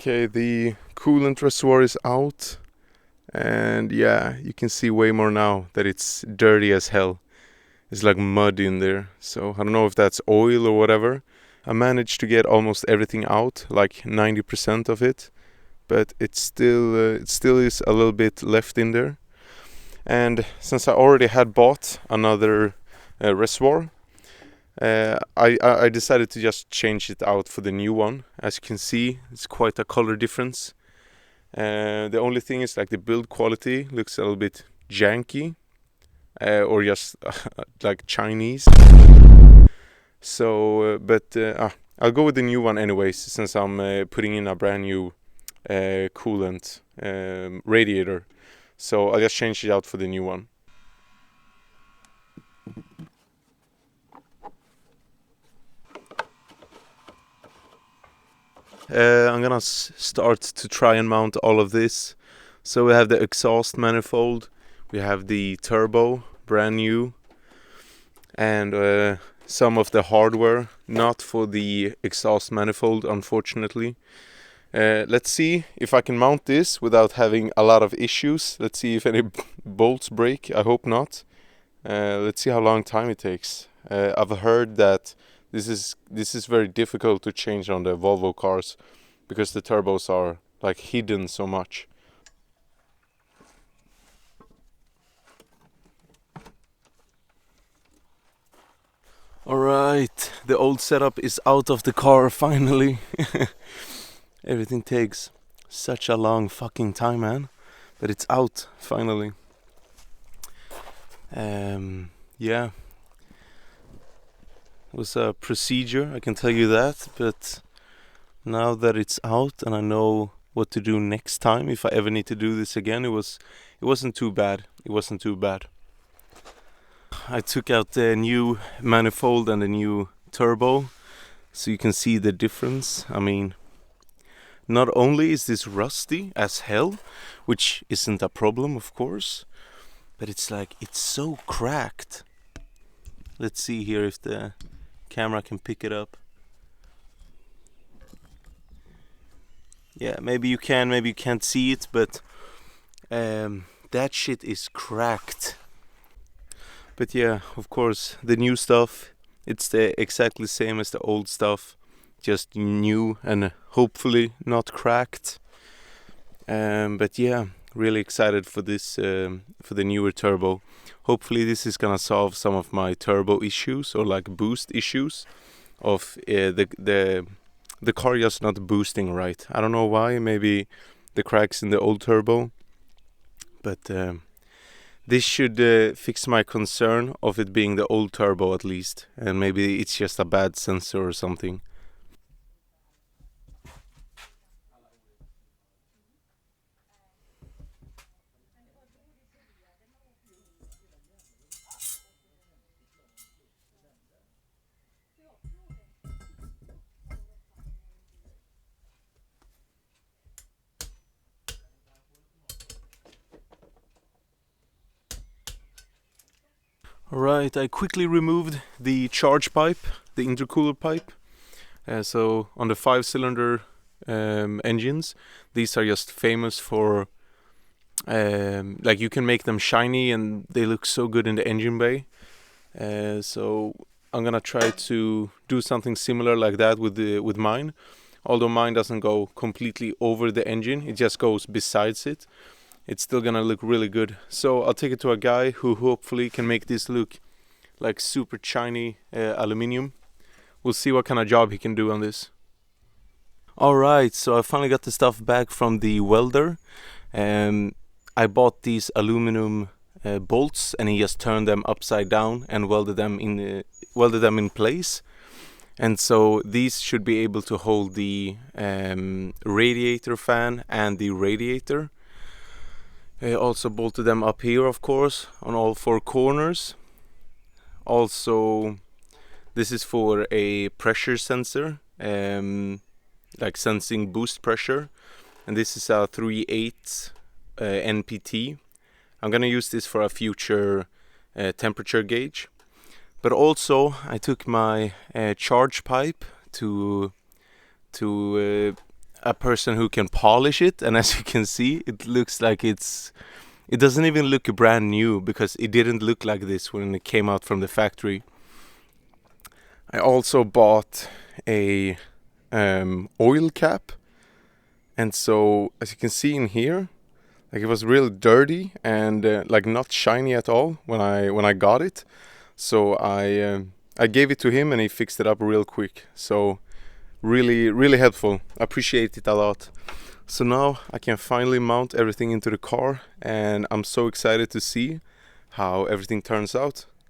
Okay, the coolant reservoir is out, and yeah, you can see way more now that it's dirty as hell. It's like mud in there, so I don't know if that's oil or whatever. I managed to get almost everything out, like 90% of it, but it still is a little bit left in there. And since I already had bought another reservoir, I decided to just change it out for the new one. As you can see, it's quite a color difference. The only thing is like the build quality looks a little bit janky, or just like Chinese. So, I'll go with the new one anyways, since I'm putting in a brand new coolant radiator. So I'll just change it out for the new one. I'm gonna start to try and mount all of this. So we have the exhaust manifold, we have the turbo, brand new, and some of the hardware, not for the exhaust manifold, unfortunately. Let's see if I can mount this without having a lot of issues. Let's see if any bolts break. I hope not. Let's see how long time it takes. I've heard that this is very difficult to change on the Volvo cars because the turbos are like hidden so much. Alright, the old setup is out of the car finally. Everything takes such a long fucking time, man. But it's out finally. Yeah. It was a procedure, I can tell you that, but now that it's out and I know what to do next time if I ever need to do this again, it wasn't too bad. It wasn't too bad. I took out the new manifold and the new turbo so you can see the difference. I mean, not only is this rusty as hell, which isn't a problem of course, but it's so cracked. Let's see here if the camera can pick it up. Yeah, maybe you can, maybe you can't see it, but that shit is cracked. But yeah, of course, the new stuff, it's the exactly same as the old stuff, just new and hopefully not cracked. But yeah, really excited for this, for the newer turbo. Hopefully this is gonna solve some of my turbo issues or like boost issues of the car just not boosting right. I don't know why, maybe the cracks in the old turbo, but this should fix my concern of it being the old turbo at least, and maybe it's just a bad sensor or something. Alright, I quickly removed the charge pipe, the intercooler pipe. So on the 5-cylinder engines, these are just famous for like you can make them shiny and they look so good in the engine bay. So I'm gonna try to do something similar like that with mine. Although mine doesn't go completely over the engine, it just goes besides it. It's still gonna look really good. So I'll take it to a guy who hopefully can make this look like super shiny aluminium. We'll see what kind of job he can do on this. Alright, so I finally got the stuff back from the welder. I bought these aluminum bolts and he just turned them upside down and welded them in place. And so these should be able to hold the radiator fan and the radiator. I also bolted them up here, of course, on all 4 corners. Also, this is for a pressure sensor, like sensing boost pressure. And this is a 3/8 NPT. I'm gonna use this for a future temperature gauge. But also, I took my charge pipe to a person who can polish it, and as you can see, it looks like it doesn't even look brand new, because it didn't look like this when it came out from the factory. I also bought a oil cap, and so as you can see in here, like it was real dirty and like not shiny at all when I got it. So I gave it to him and he fixed it up real quick. So really helpful. I appreciate it a lot. So now I can finally mount everything into the car, and I'm so excited to see how everything turns out.